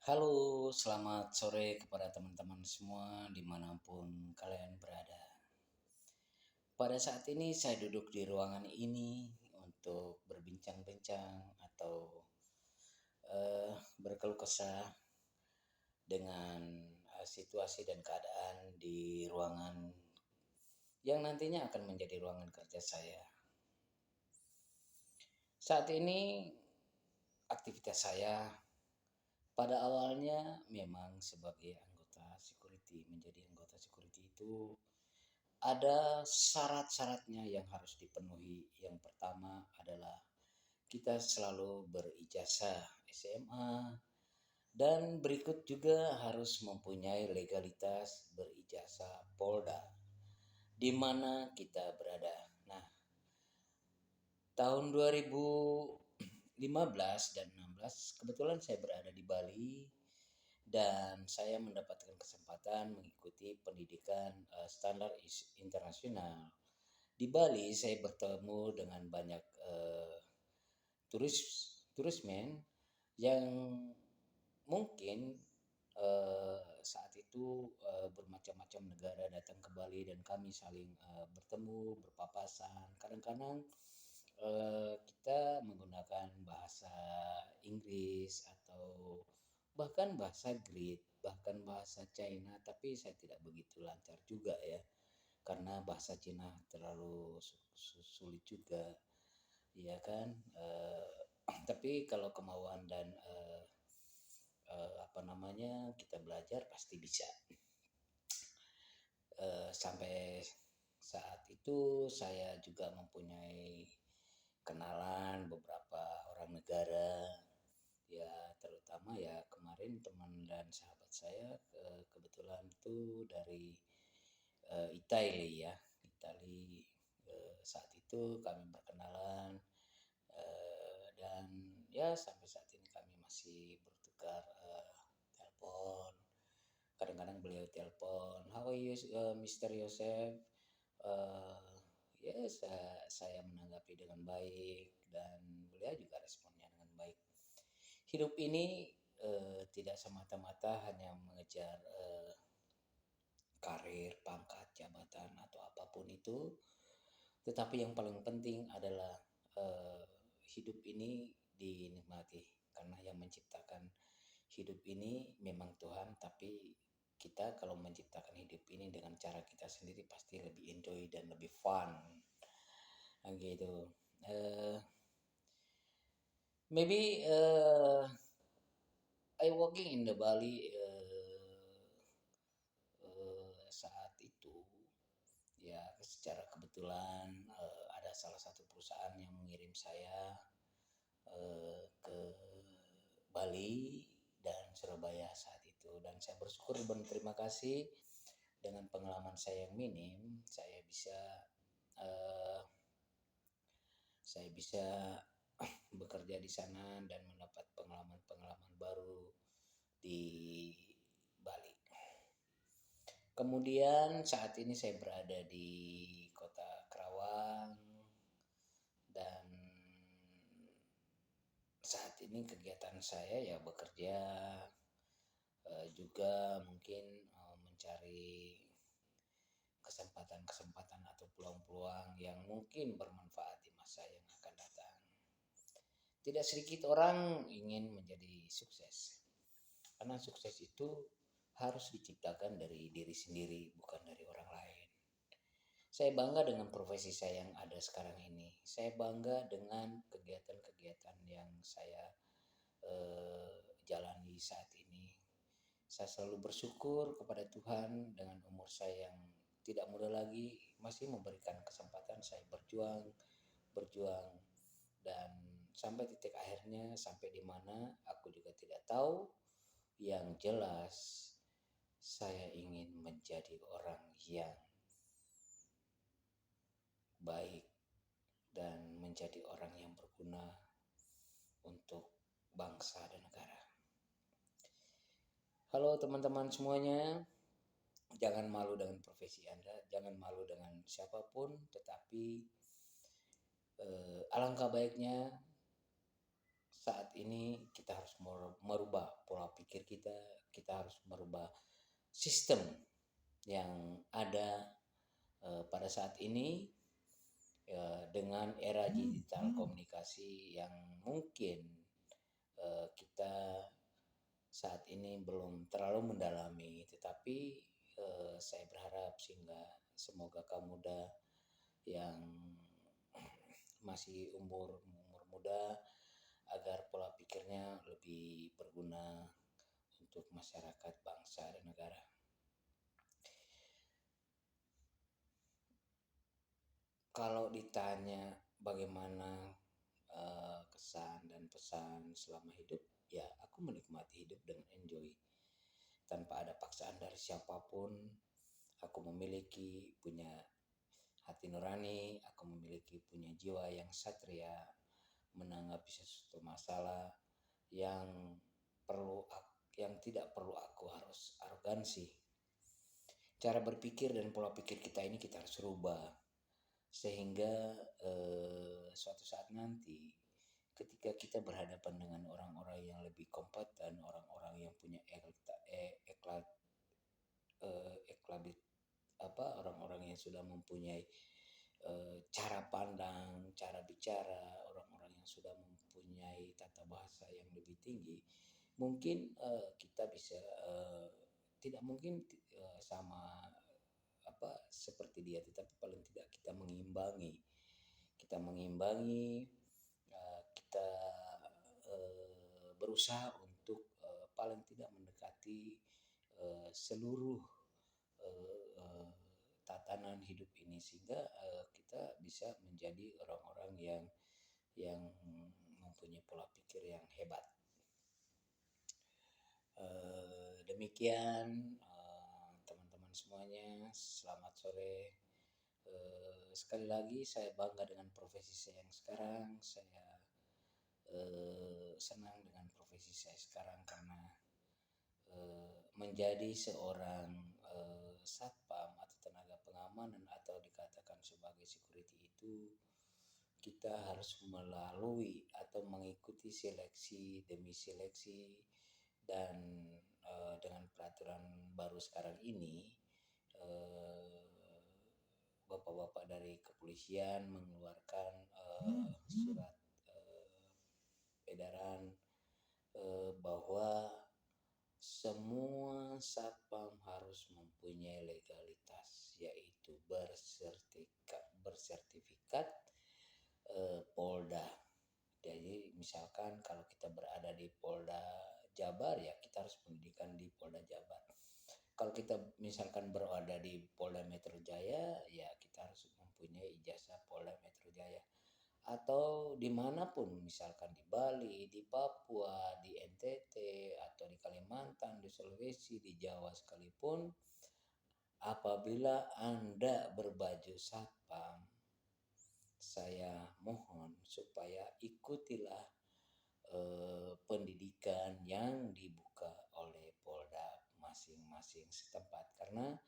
Halo, selamat sore kepada teman-teman semua dimanapun kalian berada. Pada saat ini saya duduk di ruangan ini untuk berbincang-bincang atau berkeluh kesah dengan situasi dan keadaan di ruangan yang nantinya akan menjadi ruangan kerja saya. Saat ini aktivitas saya pada awalnya memang sebagai anggota security, menjadi anggota security itu ada syarat-syaratnya yang harus dipenuhi. Yang pertama adalah kita selalu berijazah SMA dan berikut juga harus mempunyai legalitas berijazah Polda di mana kita berada. Nah, tahun 2015 dan 16 kebetulan saya berada di Bali dan saya mendapatkan kesempatan mengikuti pendidikan standar internasional. Di Bali saya bertemu dengan banyak turis turismen yang mungkin saat itu bermacam-macam negara datang ke Bali dan kami saling bertemu, berpapasan. Kadang-kadang kita menggunakan bahasa Inggris atau bahkan bahasa Greek, bahkan bahasa China, tapi saya tidak begitu lancar juga ya, karena bahasa Cina terlalu sulit juga, ya kan. Tapi kalau kemauan dan apa namanya kita belajar pasti bisa. Sampai saat itu saya juga mempunyai kenalan beberapa orang negara, ya terutama ya kemarin teman dan sahabat saya kebetulan itu dari Italia ya, Italia. Saat itu kami berkenalan dan ya sampai saat ini kami masih bertukar telepon. Kadang-kadang beliau telepon, "How are you, Mr. Yosef?" Uh, ya saya menanggapi dengan baik dan beliau juga responnya dengan baik. Hidup ini tidak semata-mata hanya mengejar karir, pangkat, jabatan atau apapun itu, tetapi yang paling penting adalah hidup ini dinikmati, karena yang menciptakan hidup ini memang Tuhan, tapi kita kalau menciptakan hidup ini dengan cara kita sendiri pasti lebih enjoy dan lebih fun, gitu. Maybe I working in the Bali saat itu ya secara kebetulan ada salah satu perusahaan yang mengirim saya ke Bali dan Surabaya saat itu, dan saya bersyukur dan berterima kasih dengan pengalaman saya yang minim uh, saya bisa bekerja di sana dan mendapat pengalaman-pengalaman baru di Bali. Kemudian saat ini saya berada di kota Kerawang dan saat ini kegiatan saya ya bekerja, juga mungkin mencari kesempatan-kesempatan atau peluang-peluang yang mungkin bermanfaat di masa yang akan datang. Tidak sedikit orang ingin menjadi sukses, karena sukses itu harus diciptakan dari diri sendiri, bukan dari orang lain. Saya bangga dengan profesi saya yang ada sekarang ini. Saya bangga dengan kegiatan-kegiatan yang saya jalani saat ini. Saya selalu bersyukur kepada Tuhan dengan umur saya yang tidak muda lagi, masih memberikan kesempatan saya berjuang, dan sampai titik akhirnya sampai di mana aku juga tidak tahu. Yang jelas saya ingin menjadi orang yang baik dan menjadi orang yang berguna untuk bangsa dan negara. Halo teman-teman semuanya, jangan malu dengan profesi Anda, jangan malu dengan siapapun, tetapi alangkah baiknya saat ini kita harus merubah pola pikir kita, kita harus merubah sistem yang ada pada saat ini dengan era digital komunikasi yang mungkin kita saat ini belum terlalu mendalami, tetapi saya berharap sehingga semoga kaum muda yang masih umur muda agar pola pikirnya lebih berguna untuk masyarakat, bangsa, dan negara. Kalau ditanya bagaimana kesan dan pesan selama hidup, ya aku menikmati hidup dengan enjoy. Tanpa ada paksaan dari siapapun, aku memiliki punya hati nurani, aku memiliki punya jiwa yang satria, menanggapi sesuatu masalah yang yang tidak perlu aku harus arogansi. Cara berpikir dan pola pikir kita ini kita harus rubah sehingga suatu saat nanti ketika kita berhadapan dengan orang-orang yang lebih kompeten, orang-orang yang punya orang-orang yang sudah mempunyai cara pandang, cara bicara, orang-orang yang sudah mempunyai tata bahasa yang lebih tinggi, mungkin kita bisa tidak mungkin sama seperti dia, tetapi paling tidak kita mengimbangi, kita berusaha untuk paling tidak mendekati seluruh tatanan hidup ini sehingga kita bisa menjadi orang-orang yang mempunyai pola pikir yang hebat. Demikian teman-teman semuanya, selamat sore. Sekali lagi saya bangga dengan profesi saya yang sekarang. Saya senang dengan profesi saya sekarang karena menjadi seorang satpam atau tenaga pengamanan atau dikatakan sebagai security itu kita harus melalui atau mengikuti seleksi demi seleksi, dan dengan peraturan baru sekarang ini bapak-bapak dari kepolisian mengeluarkan surat edaran bahwa semua satpam harus mempunyai legalitas, yaitu bersertifikat Polda. Jadi misalkan kalau kita berada di Polda Jabar, ya kita harus pendidikan di Polda Jabar. Kalau kita misalkan berada di Polda Metro Jaya, ya kita harus mempunyai ijazah Polda Metro Jaya. Atau dimanapun, misalkan di Bali, di Papua, di NTT, atau di Kalimantan, di Sulawesi, di Jawa sekalipun, apabila Anda berbaju satpam, saya mohon supaya ikutilah pendidikan yang dibuka oleh Polda masing-masing setempat, karena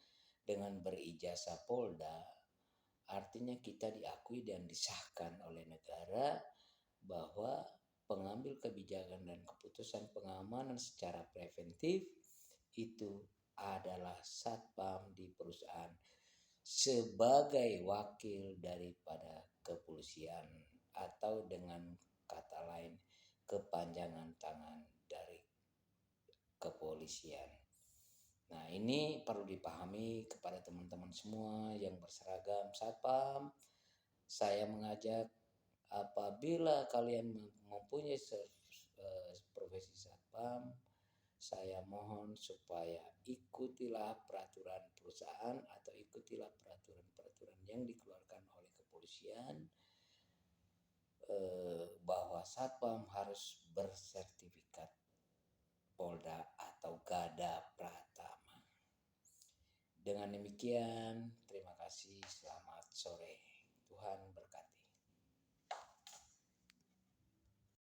dengan berijazah Polda artinya kita diakui dan disahkan oleh negara bahwa pengambil kebijakan dan keputusan pengamanan secara preventif itu adalah satpam di perusahaan sebagai wakil daripada kepolisian, atau dengan kata lain kepanjangan tangan dari kepolisian. Nah, ini perlu dipahami kepada teman-teman semua yang berseragam satpam. Saya mengajak apabila kalian mempunyai profesi satpam, saya mohon supaya ikutilah peraturan perusahaan atau ikutilah peraturan-peraturan yang dikeluarkan oleh kepolisian bahwa satpam harus bersertifikat Polda atau Gada Pratama. Dengan demikian, terima kasih. Selamat sore. Tuhan